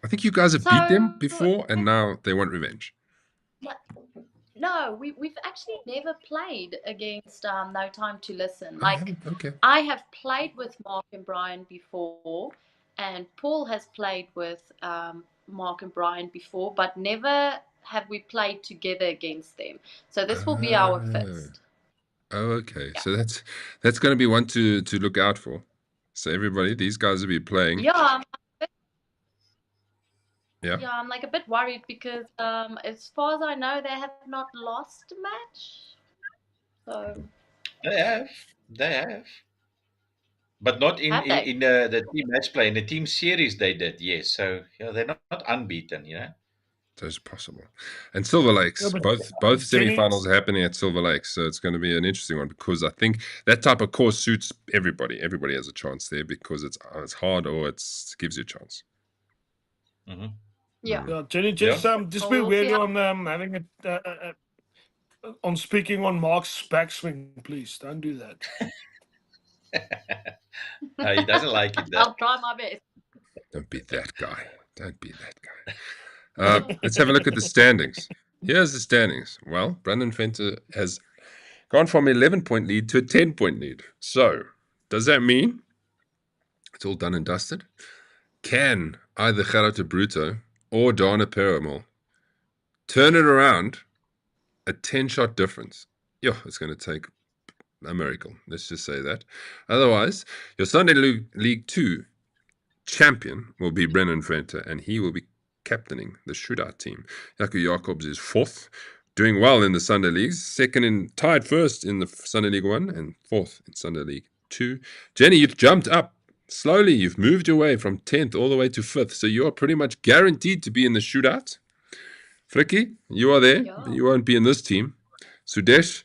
I think you guys have beat them before, and now they want revenge. No, we've actually never played against No Time to Listen. Okay. I have played with Mark and Brian before, and Paul has played with Mark and Brian before, but never have we played together against them. So this will be our first. Oh, okay. Yeah. So that's going to be one to look out for. So everybody, these guys will be playing. Yeah. Yeah, I'm like a bit worried because as far as I know, they have not lost a match. So They have. But not in the team match play. In the team series they did, yes. So they're not unbeaten, Those are possible. And Silver Lakes, Yeah, but both Jenny- semifinals are happening at Silver Lakes, so it's going to be an interesting one because I think that type of course suits everybody. Everybody has a chance there because it's hard or it gives you a chance. Mhm. Yeah. Yeah, Jenny, just Well, be we'll wary see how- on having on speaking on Mark's backswing, please. Don't do that. He doesn't like it. I'll try my best. Don't be that guy. Don't be that guy. Let's have a look at the standings. Here's the standings. Well, Brandon Venter has gone from 11-point lead to a 10-point lead. So, does that mean it's all done and dusted? Can either Gerardo Bruto or Dana Peramol turn it around? A 10-shot difference. Yeah, it's going to take a miracle. Let's just say that. Otherwise, your Sunday League 2 champion will be Brennan Venter, and he will be captaining the shootout team. Jaco Jacobs is 4th, doing well in the Sunday Leagues, tied first in the Sunday League 1 and 4th in Sunday League 2. Jenny, you've jumped up slowly. You've moved your way from 10th all the way to 5th, so you're pretty much guaranteed to be in the shootout. Frikkie, you are there. Yeah. You won't be in this team. Sudesh,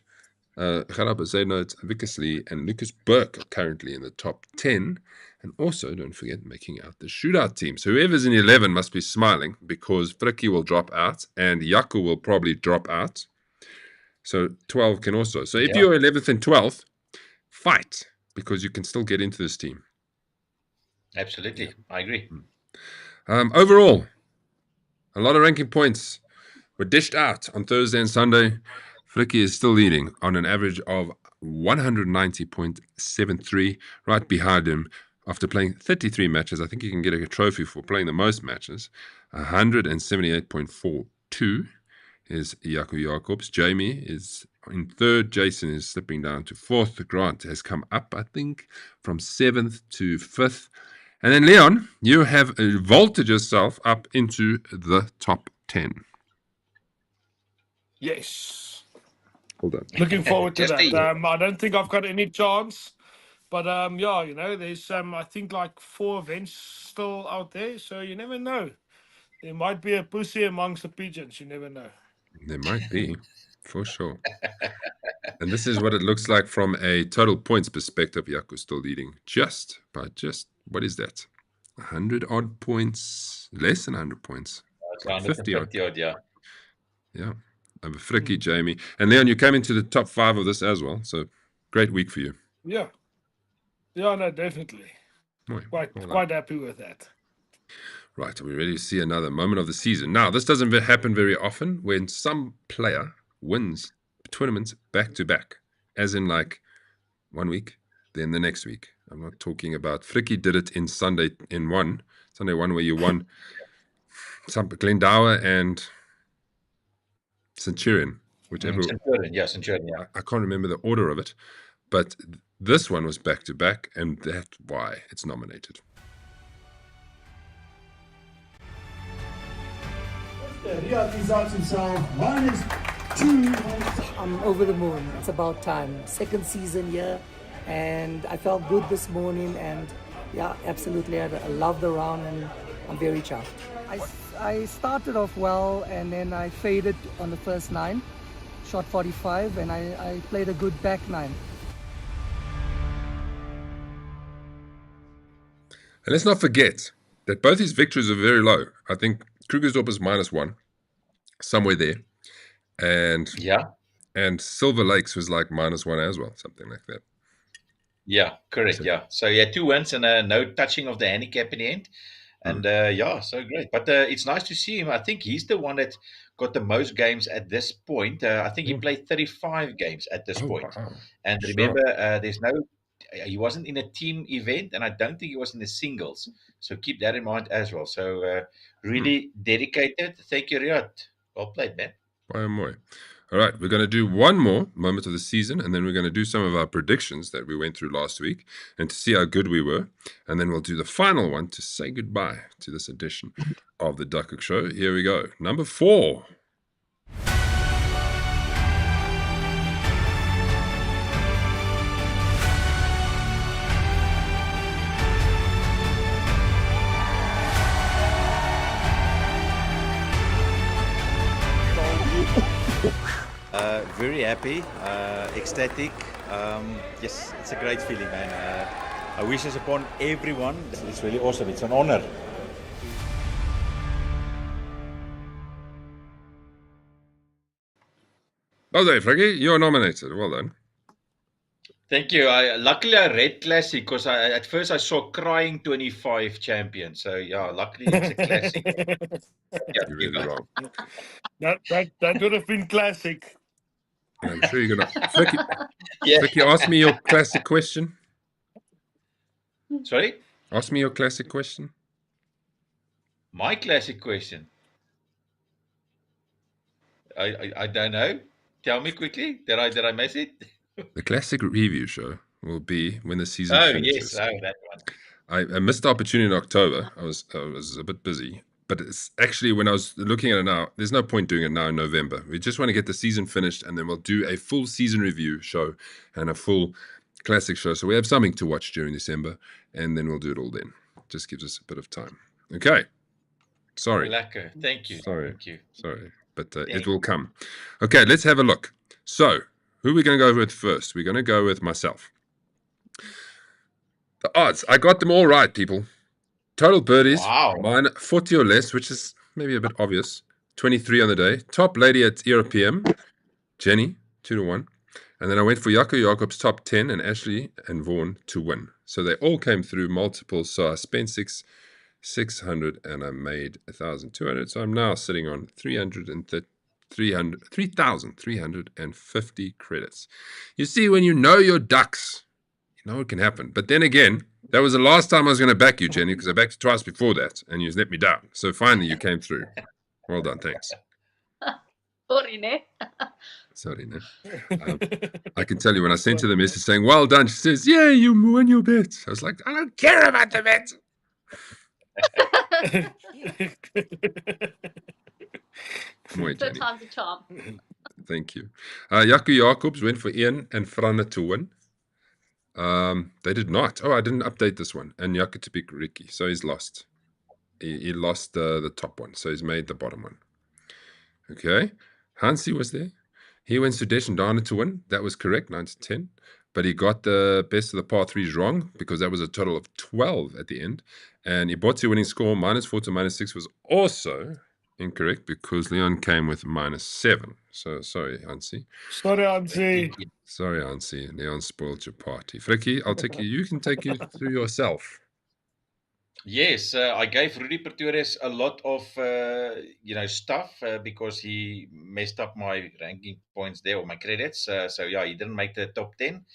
Gerard Bezenoot, Vickersley, and Lucas Burke are currently in the top 10. And also, don't forget, making out the shootout team. So whoever's in 11 must be smiling because Frikkie will drop out and Jaco will probably drop out. So 12 can also. So if you're 11th and 12th, fight because you can still get into this team. Absolutely. I agree. Overall, a lot of ranking points were dished out on Thursday and Sunday. Frikkie is still leading on an average of 190.73. Right behind him, after playing 33 matches, I think he can get a trophy for playing the most matches. 178.42 is Jaco Jacobs. Jamie is in 3rd. Jason is slipping down to 4th. Grant has come up, I think, from 7th to 5th. And then, Leon, you have vaulted yourself up into the top 10. Yes. Hold on. Looking forward to Just that. a- I don't think I've got any chance. But yeah, there's I think like 4 events still out there, so you never know. There might be a pussy amongst the pigeons. You never know. There might be, for sure. And this is what it looks like from a total points perspective. Jaco still leading what is that? 100 odd points, less than 100 points. It's Like 50 odd. 150 odd, yeah. Yeah. Over Frikkie, Jamie. And Leon, you came into the top 5 of this as well. So great week for you. Yeah. Yeah, no, definitely. Mooi. Quite happy with that. Right, are we ready to see another moment of the season? Now, this doesn't happen very often when some player wins tournaments back to back, as in like 1 week, then the next week. I'm not talking about Frikkie did it in Sunday 1 where you won some Glendower and Centurion, whichever. Centurion, yeah. I can't remember the order of it, but this one was back to back, and that's why it's nominated. Riyadh results himself -2. I'm over the moon. It's about time. Second season here, and I felt good this morning. And yeah, absolutely, I love the round, and I'm very chuffed. I started off well, and then I faded on the first 9, shot 45, and I played a good back 9. And let's not forget that both his victories are very low. I think Krugersdorp is -1, somewhere there. And Silver Lakes was like -1 as well, something like that. Yeah, correct. So he had 2 wins and no touching of the handicap in the end. And so great. But it's nice to see him. I think he's the one that got the most games at this point. I think he played 35 games at this point. Wow. And Sure. remember, he wasn't in a team event, and I don't think he was in the singles. So keep that in mind as well. So really dedicated. Thank you, Riyadh. Well played, man. Baie mooi. All right, we're going to do one more moment of the season, and then we're going to do some of our predictions that we went through last week and to see how good we were. And then we'll do the final one to say goodbye to this edition of the Duckhook Show. Here we go. Number 4. very happy, ecstatic. Yes, it's a great feeling, man. I wish this upon everyone. It's really awesome. It's an honor. Well done, Frankie. You're nominated. Well done. Thank you. Luckily I read classic because at first I saw crying 25 champion. So yeah, luckily it's a classic. Yeah, You're really wrong. That would have been classic. I'm sure you're going to... Frankie, Yeah. Frankie, ask me your classic question. Sorry? Ask me your classic question. My classic question. I don't know. Tell me quickly. Did I miss it? The classic review show will be when the season Oh finishes. yes, that one. I missed the opportunity in October. I was a bit busy. But it's actually, when I was looking at it now, there's no point doing it now in November. We just want to get the season finished, and then we'll do a full season review show and a full classic show. So we have something to watch during December, and then we'll do it all then. Just gives us a bit of time. Okay. Sorry. Lekker. Thank you. Sorry. Thank you. Sorry. But it will come. Okay, let's have a look. So, who are we going to go with first? We're going to go with myself. The odds. I got them all right, people. Total birdies, Wow. mine 40 or less, which is maybe a bit obvious. 23 on the day. Top lady at ERPM, Jenny, 2-1. And then I went for Jaco Jacobs top 10 and Ashley and Vaughan to win. So they all came through multiples. So I spent 600 and I made 1,200. So I'm now sitting on 3,350 credits. You see, when you know your ducks, you know it can happen. But then again, that was the last time I was going to back you, Jenny, because I backed you twice before that, and you let me down. So finally, you came through. Well done, thanks. Sorry, ne? Sorry, no. I can tell you when I sent her the message saying, well done, she says, yeah, you won your bet. I was like, I don't care about the bet. Mooi, Third Jenny. time's a charm. Thank you. Jaco Jacobs went for Ian and Franne to win. They did not. Oh, I didn't update this one. And Jaco to beat Ricky. So he's lost. He lost the top one. So he's made the bottom one. Okay. Hansi was there. He went Sudesh and Dana to win. That was correct, 9 to 10. But he got the best of the par threes wrong because that was a total of 12 at the end. And Ebotse winning score -4 to -6 was also incorrect because Leon came with -7. So sorry, Hansi. Sorry, Hansi. Sorry, Hansi. Leon spoiled your party. Fricky, I'll take you. You can take you through yourself. Yes, I gave Rudy Pretorius a lot of stuff because he messed up my ranking points there or my credits. So yeah, he didn't make the top 10.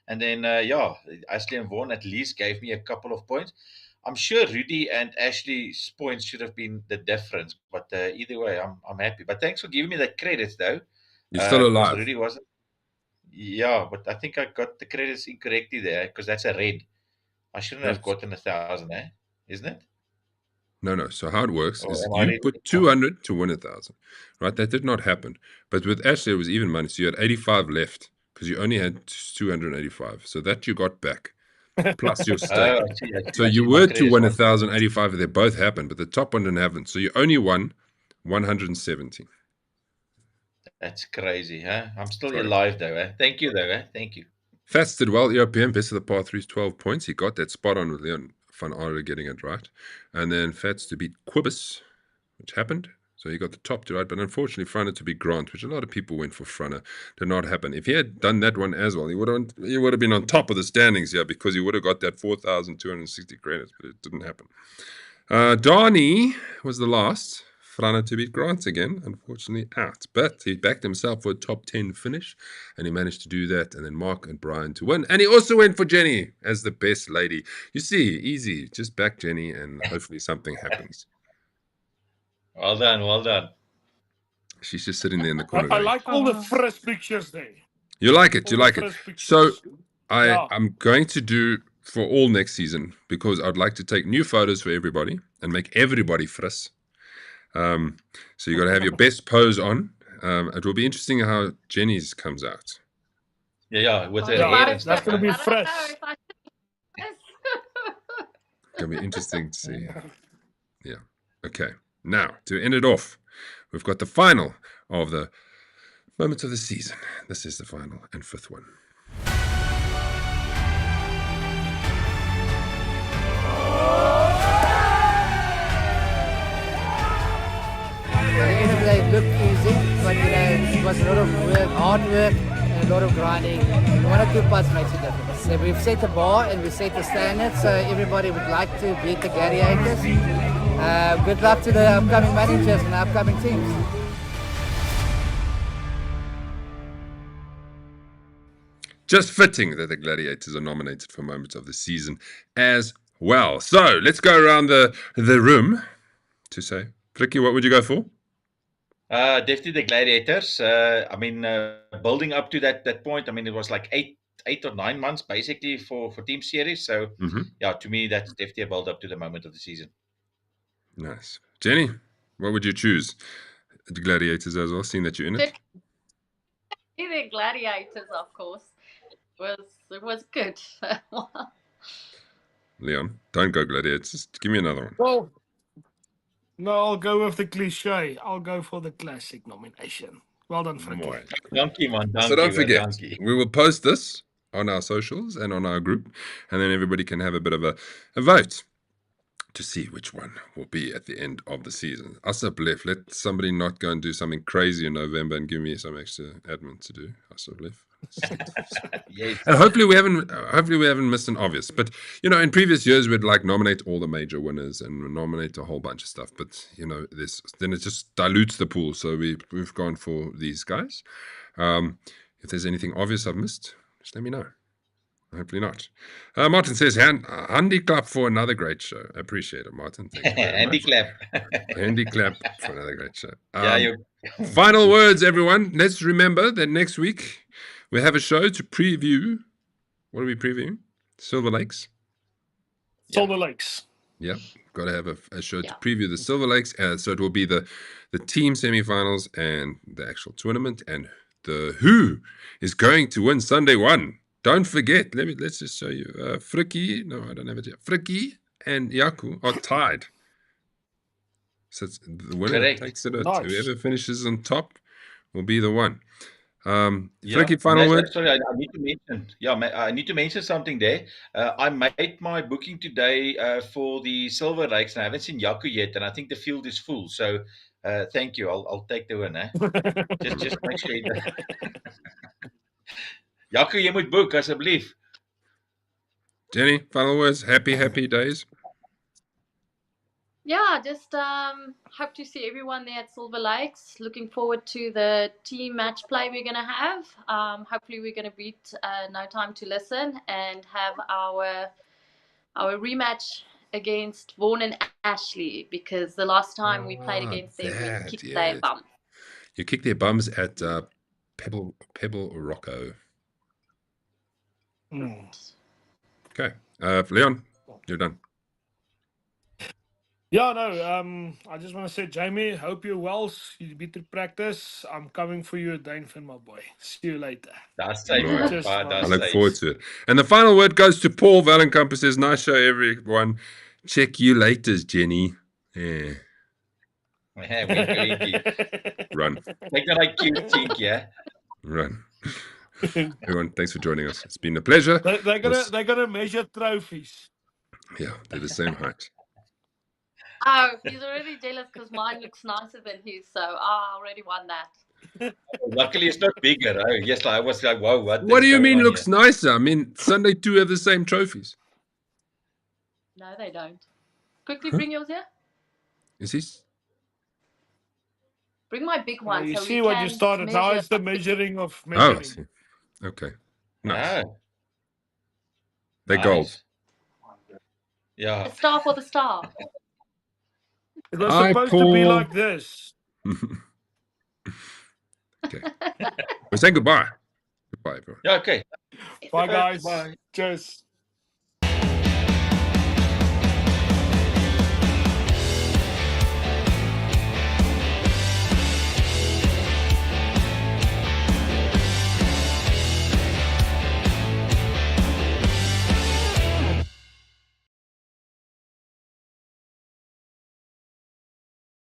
And then Ashley and Vaughan at least gave me a couple of points. I'm sure Rudy and Ashley's points should have been the difference, but either way, I'm happy. But thanks for giving me the credits, though. You're still because alive. Rudy wasn't. Yeah, but I think I got the credits incorrectly there because that's a red. I shouldn't have gotten 1,000, isn't it? No. So how it works Oh, is am I you ready? put 200 to win 1,000, right? That did not happen. But with Ashley, it was even money. So you had 85 left because you only had 285. So that you got back, plus your stake. I see. So I you see. were My to win credits 1,085. They both happened, but the top one didn't happen. So you only won 170. That's crazy, huh? I'm still Sorry. alive, though, Thank you, though, Thank you. Fats did well. ERPM, best of the par threes, 12 points. He got that spot on with Leon van Aarde getting it right. And then Fats to beat Quibus, which happened. So he got the top two right. But unfortunately, Franne to beat Grant, which a lot of people went for Franne, did not happen. If he had done that one as well, he would have been on top of the standings here because he would have got that 4,260 credits, but it didn't happen. Donnie was the last. Franne to beat Grant again, unfortunately out. But he backed himself for a top 10 finish, and he managed to do that. And then Mark and Brian to win. And he also went for Jenny as the best lady. You see, easy. Just back Jenny, and hopefully something happens. Well done, well done. She's just sitting there in the corner. I like all the fresh pictures there. You like it, All you the like it. fresh pictures. So Yeah. I'm going to do for all next season because I'd like to take new photos for everybody and make everybody fris. So you got to have your best pose on. It will be interesting how Jenny's comes out. Yeah, with her Yeah, hair and that's stuff. gonna be I don't fresh. know if I It's going to be interesting to see. Yeah. Okay. Now, to end it off, we've got the final of the Moment of the season. This is the final and fifth one. At the end of the day, it looked easy, but it was a lot of work, hard work, and a lot of grinding. And one or two parts makes a difference. So we've set the bar and we set the standard, so everybody would like to beat the Gladiators. Good luck to the upcoming managers and the upcoming teams. Just fitting that the Gladiators are nominated for Moment of the Season as well. So let's go around the room to say, Fricky, what would you go for? Definitely the Gladiators. Building up to that point, it was like eight or 9 months basically for team series. So yeah, to me, that's definitely a build up to the Moment of the Season. Nice. Jenny, what would you choose? The Gladiators as well, seeing that you're in it? The Gladiators, of course. It was good. Leon, don't go Gladiators. Give me another one. Well, no, I'll go with the cliche. I'll go for the classic nomination. Well done, Frankie. Donkey, man. So don't forget, we will post this on our socials and on our group, and then everybody can have a bit of a vote to see which one will be at the end of the season. Asseblief, let somebody not go and do something crazy in November and give me some extra admin to do. Asseblief. Yes. And hopefully we haven't missed an obvious. But in previous years we'd like nominate all the major winners and nominate a whole bunch of stuff. But then it just dilutes the pool. So we've gone for these guys. If there's anything obvious I've missed, just let me know. Hopefully not. Martin says, handy clap for another great show. I appreciate it, Martin. Thank you very Handy much. clap. Handy clap for another great show. Final words, everyone. Let's remember that next week we have a show to preview. What are we previewing? Silver Lakes. Silver Lakes. Yep. Got to have a show to preview the Silver Lakes. So it will be the team semifinals and the actual tournament and who is going to win Sunday 1. Don't forget, let's just show you. Fricky, no, I don't have it yet. Fricky and Yaku are tied. So it's the winner takes it out. Nice. Whoever finishes on top will be the one. Fricky, final word? Sorry, I need to mention. I need to mention something there. I made my booking today for the Silver Lakes, and I haven't seen Yaku yet, and I think the field is full. So thank you. I'll take the win. Just make sure. Yaku, jy moet boek asseblief. Jenny, final words. Happy days. Yeah, just hope to see everyone there at Silver Lakes. Looking forward to the team match play we're going to have. Hopefully we're going to beat No Time to Listen and have our rematch against Vaughan and Ashley, because the last time we played against them, we kicked their bum. You kicked their bums at Pebble Rocco. Okay. Leon, you're done. Yeah, no, I just want to say, Jamie, hope you're well. You beat the practice. I'm coming for you at Dainfin, my boy. See you later. That's safe. I look forward to it. And the final word goes to Paul Vallenkamp. Says, nice show, everyone. Check you later, Jenny. Yeah. Run. Take that cute cheek, yeah. Run. Everyone, thanks for joining us. It's been a pleasure. They're gonna measure trophies. Yeah, they're the same height. Oh, he's already jealous because mine looks nicer than his, so I already won that. Luckily, it's not bigger. Yes, I was like, whoa, what do you mean looks nicer? I mean, Sunday 2 have the same trophies. No, they don't. Quickly bring yours here. Is this? Bring my big one. You so see we what can you started. Now it's the measuring of measuring. Oh, okay. Nice. Oh. They're gold. Yeah. The star for the star. It was supposed to be like this. Okay. We're saying goodbye. Goodbye, everyone. Yeah, okay. Bye, guys. Bye. Cheers.